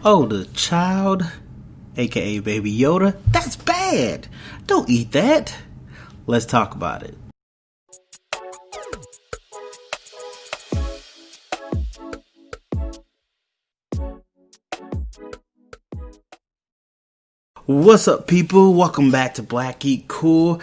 Oh, the child, aka Baby Yoda, that's bad. Don't eat that. Let's talk about it. What's up, people? Welcome back to Black Geek Cool.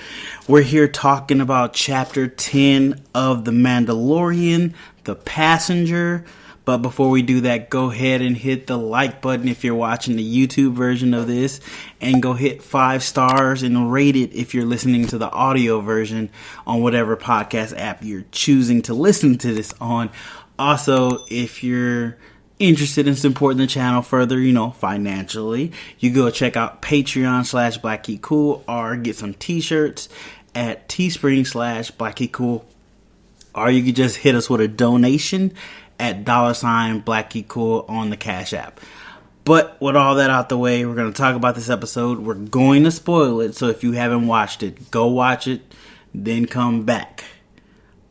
We're here talking about Chapter 10 of The Mandalorian, The Passenger. But before we do that, go ahead and hit the like button if you're watching the YouTube version of this. And go hit 5 stars and rate it if you're listening to the audio version on whatever podcast app you're choosing to listen to this on. Also, if you're interested in supporting the channel further, financially, you go check out Patreon/BlackGeekCool or get some t-shirts at Teespring/BlackGeekCool, or you could just hit us with a donation at $BlackGeekCool on the Cash App. But with all that out the way, we're going to talk about this episode. We're going to spoil it, so if you haven't watched it, go watch it, then come back.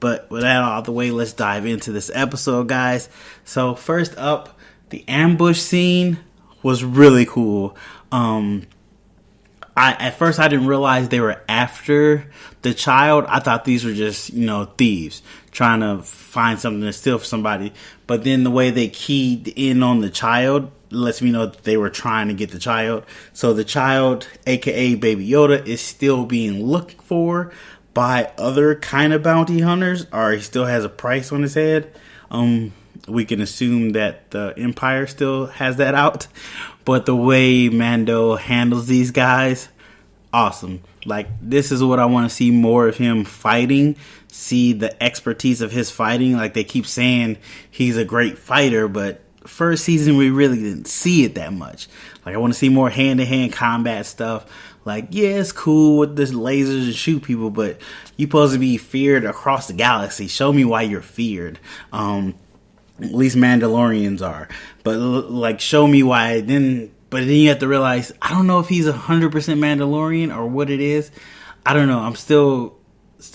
But with that out of the way, let's dive into this episode, guys. So first up, the ambush scene was really cool. At first I didn't realize they were after the child. I thought these were just, thieves trying to find something to steal from somebody. But then the way they keyed in on the child lets me know that they were trying to get the child. So the child, aka Baby Yoda, is still being looked for by other kind of bounty hunters, or he still has a price on his head. We can assume that the Empire still has that out, but the way Mando handles these guys, awesome. Like, this is what I want to see more of him fighting, see the expertise of his fighting. Like, they keep saying he's a great fighter, but first season we really didn't see it that much. Like, I want to see more hand-to-hand combat stuff. Like, yeah, it's cool with this lasers and shoot people, but you're supposed to be feared across the galaxy. Show me why you're feared. At least Mandalorians are. But, show me why. But then you have to realize, I don't know if he's 100% Mandalorian or what it is. I don't know. I'm still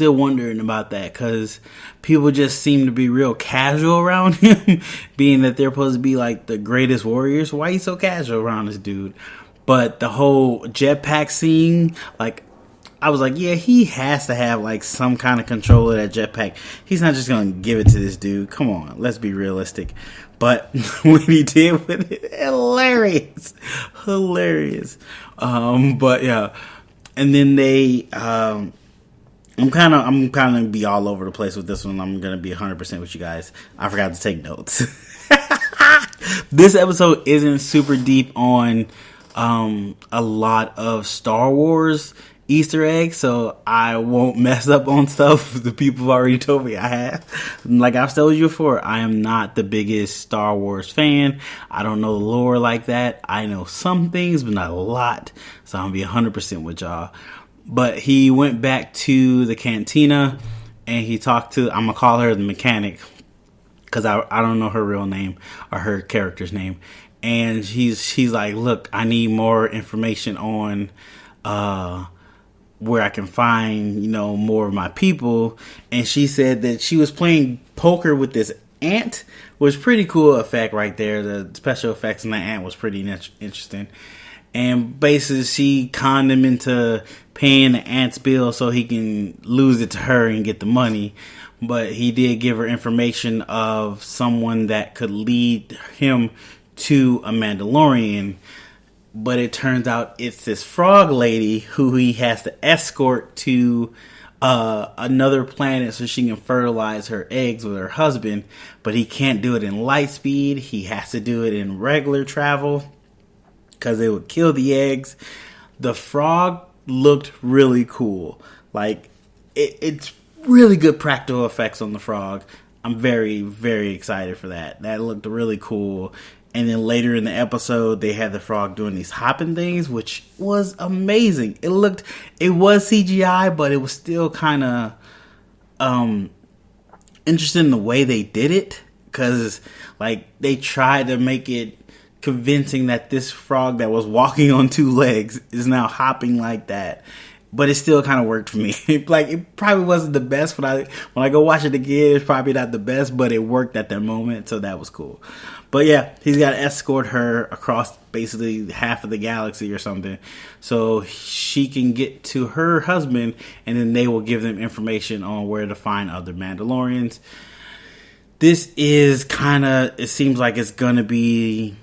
wondering about that, because people just seem to be real casual around him, being that they're supposed to be, like, the greatest warriors. Why are you so casual around this dude? But the whole jetpack scene, I was like, yeah, he has to have, some kind of control of that jetpack. He's not just going to give it to this dude. Come on, let's be realistic. But what he did with it, hilarious. But, yeah. And then they, I'm kind of be all over the place with this one. I'm going to be 100% with you guys. I forgot to take notes. This episode isn't super deep on a lot of Star Wars Easter eggs, so I won't mess up on stuff the people have already told me I have. Like I've told you before, I am not the biggest Star Wars fan. I don't know the lore like that. I know some things, but not a lot, so I'm gonna be 100% with y'all. But he went back to the cantina and he talked to, I'm gonna call her the mechanic, because I don't know her real name or her character's name. And she's like, look, I need more information on where I can find, more of my people. And she said that she was playing poker with this ant, which was pretty cool effect right there. The special effects in the ant was pretty interesting. And basically she conned him into paying the ant's bill so he can lose it to her and get the money. But he did give her information of someone that could lead him to a Mandalorian, but it turns out it's this frog lady who he has to escort to another planet so she can fertilize her eggs with her husband, but he can't do it in light speed. He has to do it in regular travel because it would kill the eggs. The frog looked really cool. It's really good practical effects on the frog. I'm very, very excited for that. That looked really cool. And then later in the episode, they had the frog doing these hopping things, which was amazing. It was CGI, but it was still kind of interesting the way they did it. Because, they tried to make it convincing that this frog that was walking on 2 legs is now hopping like that. but it still kind of worked for me. Like, it probably wasn't the best when I go watch it again. It's probably not the best, but it worked at that moment, so that was cool. But yeah, he's got to escort her across basically half of the galaxy or something, so she can get to her husband, and then they will give them information on where to find other Mandalorians. This is kind of, it seems like it's going to be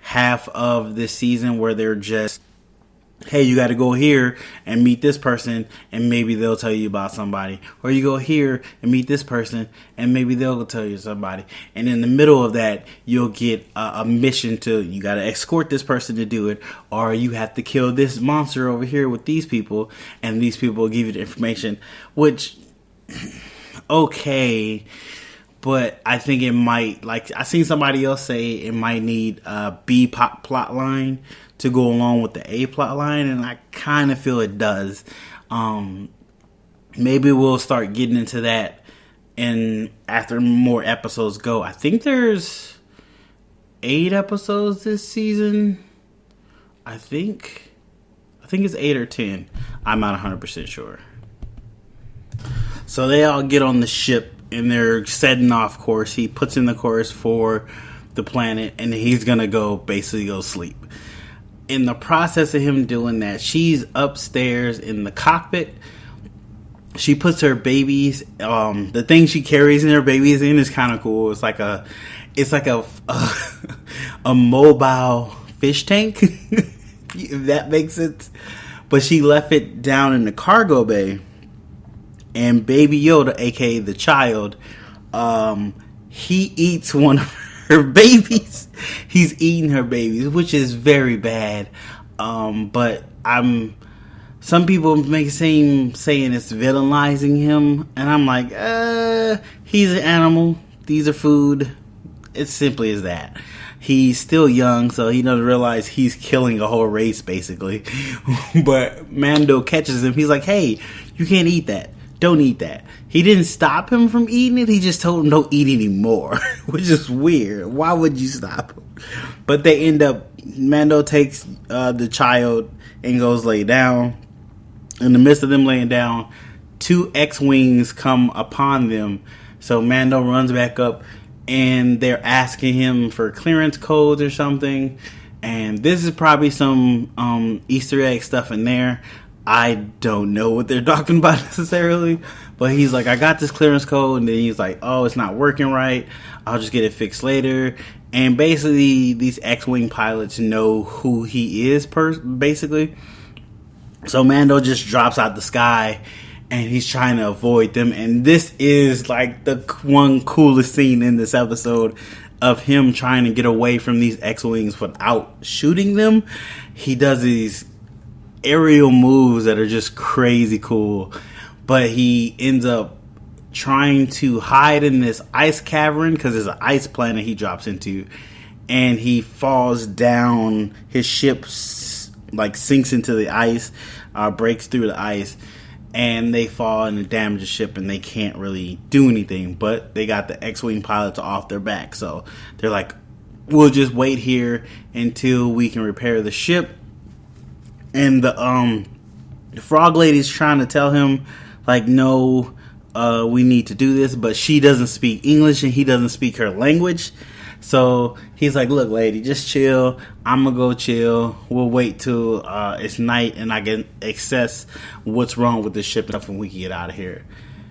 half of this season where they're just, hey, you got to go here and meet this person, and maybe they'll tell you about somebody. Or you go here and meet this person, and maybe they'll tell you somebody. And in the middle of that, you'll get a mission you got to escort this person to do it, or you have to kill this monster over here with these people, and these people will give you the information. Which, okay, but I think it might, like, I seen somebody else say it might need a B plot line to go along with the A plot line, and I kind of feel it does. Maybe we'll start getting into that after more episodes go. I think there's 8 episodes this season. I think it's 8 or 10. I'm not 100% sure. So they all get on the ship and they're setting off course. He puts in the course for the planet, and he's gonna go sleep. In the process of him doing that, she's upstairs in the cockpit. She puts her babies, the thing she carries in her babies in is kind of cool. It's like a a mobile fish tank, if that makes sense. But she left it down in the cargo bay, and Baby Yoda, aka the child, he eats one of her babies. He's eating her babies, which is very bad. But some people make it seem saying it's villainizing him, and I'm like, he's an animal. These are food. It's simply as that. He's still young, so he doesn't realize he's killing a whole race, basically. But Mando catches him. He's like, hey, you can't eat that. Don't eat that. He didn't stop him from eating it. He just told him don't eat anymore, which is weird. Why would you stop him? But they end up, Mando takes the child and goes lay down. In the midst of them laying down, 2 X-Wings come upon them. So Mando runs back up, and they're asking him for clearance codes or something. And this is probably some Easter egg stuff in there. I don't know what they're talking about necessarily, but he's like, I got this clearance code, and then he's like, oh, it's not working right. I'll just get it fixed later. And basically, these X-Wing pilots know who he is, basically. So Mando just drops out the sky, and he's trying to avoid them. And this is like the one coolest scene in this episode of him trying to get away from these X-Wings without shooting them. He does these aerial moves that are just crazy cool, but he ends up trying to hide in this ice cavern because there's an ice planet he drops into, and he falls down. His ship sinks into the ice, breaks through the ice, and they fall and damage the ship, and they can't really do anything. But they got the X-Wing pilots off their back, so they're like, we'll just wait here until we can repair the ship. And the frog lady's trying to tell him, like, no, we need to do this, but she doesn't speak English and he doesn't speak her language. So he's like, look, lady, just chill. I'm gonna go chill. We'll wait till it's night and I can assess what's wrong with the ship and stuff, and we can get out of here.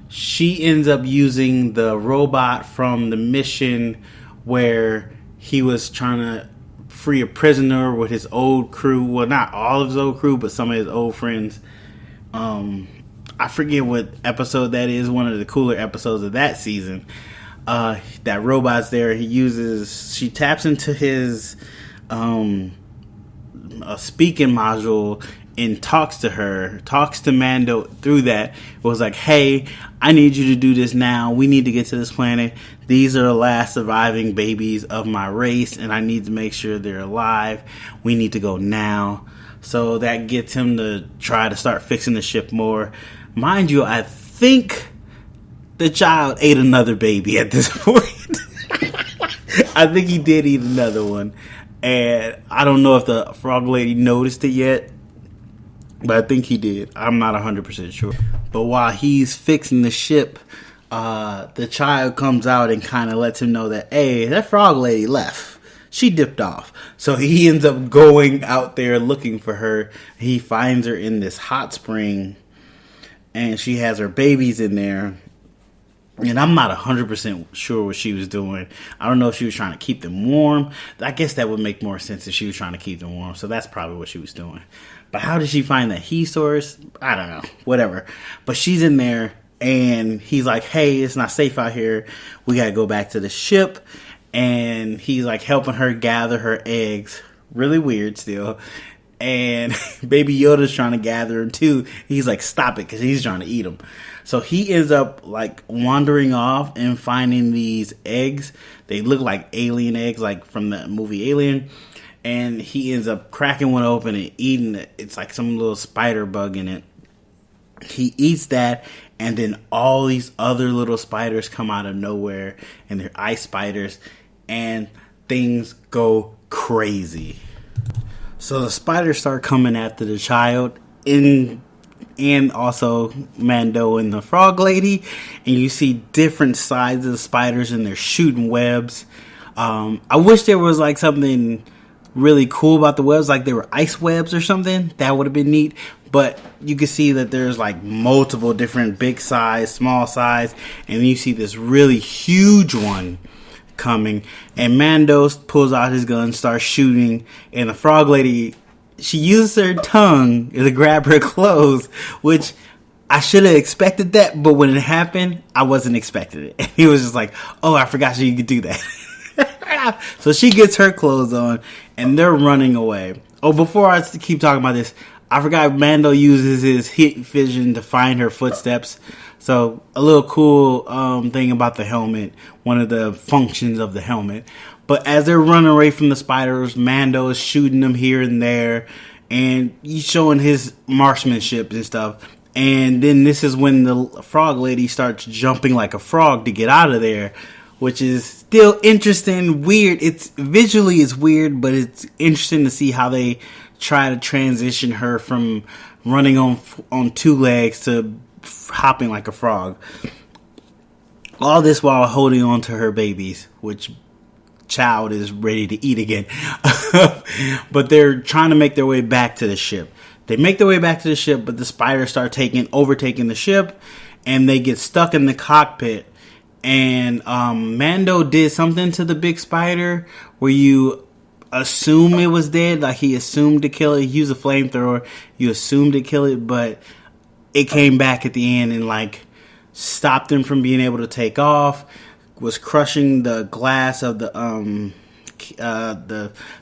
She ends up using the robot from the mission where he was trying to free a prisoner with his old crew. Well, not all of his old crew, but some of his old friends. I forget what episode that is. One of the cooler episodes of that season. That robot's there. She taps into his speaking module and talks to Mando through that. It was like, hey, I need you to do this now. We need to get to this planet. These are the last surviving babies of my race, and I need to make sure they're alive. We need to go now. So that gets him to try to start fixing the ship more. Mind you, I think the child ate another baby at this point. I think he did eat another one. And I don't know if the frog lady noticed it yet. But I think he did. I'm not 100% sure. But while he's fixing the ship, the child comes out and kind of lets him know that, hey, that frog lady left. She dipped off. So he ends up going out there looking for her. He finds her in this hot spring, and she has her babies in there. And I'm not 100% sure what she was doing. I don't know if she was trying to keep them warm. I guess that would make more sense if she was trying to keep them warm. So that's probably what she was doing. But how did she find that heat source? I don't know. Whatever. But she's in there, and he's like, hey, it's not safe out here. We got to go back to the ship. And he's like helping her gather her eggs. Really weird still. And Baby Yoda's trying to gather them too. He's like, stop it, because he's trying to eat them. So he ends up like wandering off and finding these eggs. They look like alien eggs, like from the movie Alien. And he ends up cracking one open and eating it. It's like some little spider bug in it. He eats that, and then all these other little spiders come out of nowhere, and they're ice spiders, and things go crazy. So the spiders start coming after the child, and also Mando and the frog lady, and you see different sides of the spiders, and they're shooting webs. I wish there was like something really cool about the webs, like they were ice webs or something. That would have been neat. But you can see that there's like multiple different big size, small size, and you see this really huge one coming, and Mando pulls out his gun, starts shooting, and the frog lady, she uses her tongue to grab her clothes, which I should have expected that, but when it happened, I wasn't expecting it. He was just like, oh, I forgot you could do that. So she gets her clothes on, and they're running away. Oh, before I keep talking about this, I forgot Mando uses his heat vision to find her footsteps. So a little cool thing about the helmet, one of the functions of the helmet. But as they're running away from the spiders, Mando is shooting them here and there, and he's showing his marksmanship and stuff. And then this is when the frog lady starts jumping like a frog to get out of there, which is still interesting, weird. It's visually it's weird, but it's interesting to see how they try to transition her from running on two legs to hopping like a frog. All this while holding on to her babies, which child is ready to eat again. But they're trying to make their way back to the ship. They make their way back to the ship, but the spiders start overtaking the ship, and they get stuck in the cockpit. And Mando did something to the big spider where you assume it was dead, like he assumed to kill it. He used a flamethrower, you assumed to kill it, but it came back at the end and like stopped them from being able to take off, was crushing the glass of the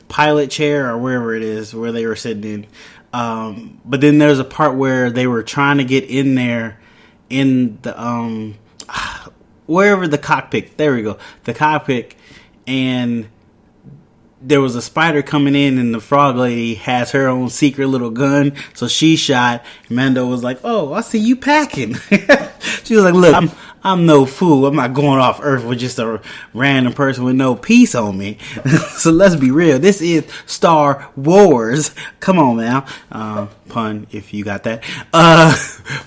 pilot chair or wherever it is where they were sitting in. But then there's a part where they were trying to get in there in the wherever the cockpit. There we go, the cockpit, and there was a spider coming in, and the frog lady has her own secret little gun, so she shot. Mando was like, "Oh, I see you packing." She was like, "Look, I'm no fool. I'm not going off Earth with just a random person with no piece on me." So let's be real. This is Star Wars. Come on, man. Pun if you got that.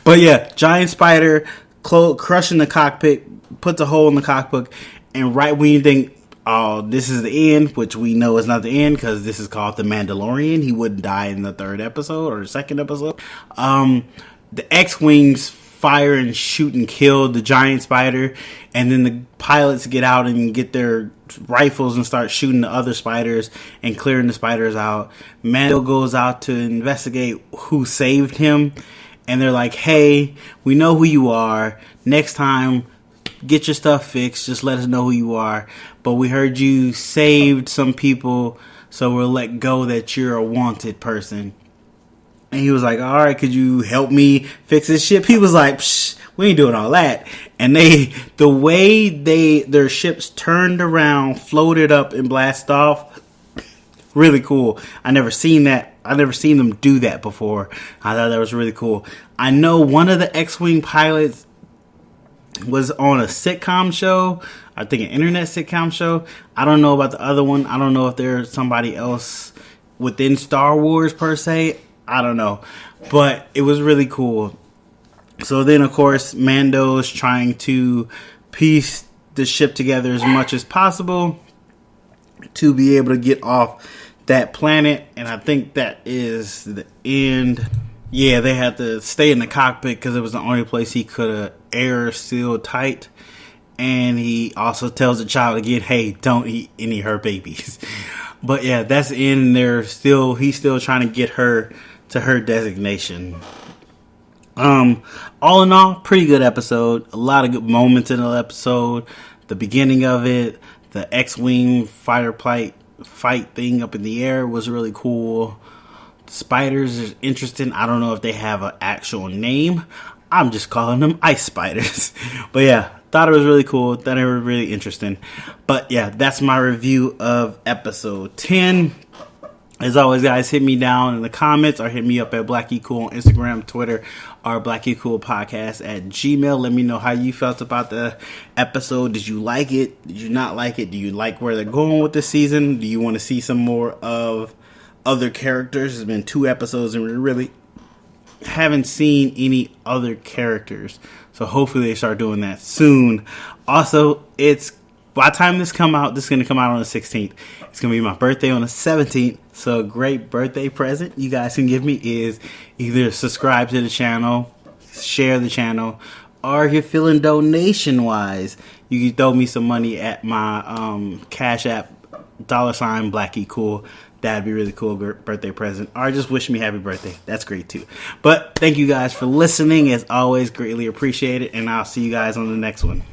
But yeah, giant spider crushing the cockpit, puts a hole in the cockpit, and right when you think, oh, this is the end, which we know is not the end because this is called The Mandalorian. He wouldn't die in the third episode or the second episode. The X-Wings fire and shoot and kill the giant spider, and then the pilots get out and get their rifles and start shooting the other spiders and clearing the spiders out. Mando goes out to investigate who saved him, and they're like, hey, we know who you are. Next time, get your stuff fixed. Just let us know who you are. But we heard you saved some people, so we'll let go that you're a wanted person. And he was like, all right, could you help me fix this ship? He was like, psh, we ain't doing all that. And the way their ships turned around, floated up, and blasted off, really cool. I never seen that. I never seen them do that before. I thought that was really cool. I know one of the X-Wing pilots was on a sitcom show. I think an internet sitcom show. I don't know about the other one. I don't know if there's somebody else within Star Wars per se. I don't know. But it was really cool. So then, of course, Mando's trying to piece the ship together as much as possible to be able to get off that planet. And I think that is the end. Yeah, they had to stay in the cockpit because it was the only place he could have air sealed tight. And he also tells the child again, hey, don't eat any of her babies. But yeah, that's the end. He's still trying to get her to her designation. All in all, pretty good episode. A lot of good moments in the episode. The beginning of it, the X-Wing fighter fight thing up in the air was really cool. The spiders is interesting. I don't know if they have an actual name. I'm just calling them ice spiders. But yeah, thought it was really cool. Thought it was really interesting. But yeah, that's my review of episode 10. As always, guys, hit me down in the comments or hit me up at BlackieCool on Instagram, Twitter, or BlackieCoolPodcast at Gmail. Let me know how you felt about the episode. Did you like it? Did you not like it? Do you like where they're going with the season? Do you want to see some more of other characters? There's been 2 episodes and we really haven't seen any other characters. So hopefully they start doing that soon. Also, by the time this is going to come out on the 16th. It's going to be my birthday on the 17th. So a great birthday present you guys can give me is either subscribe to the channel, share the channel, or if you're feeling donation-wise, you can throw me some money at my Cash App, $BlackieCool. That'd be really cool birthday present. Or just wish me happy birthday. That's great too. But thank you guys for listening. As always, greatly appreciate it. And I'll see you guys on the next one.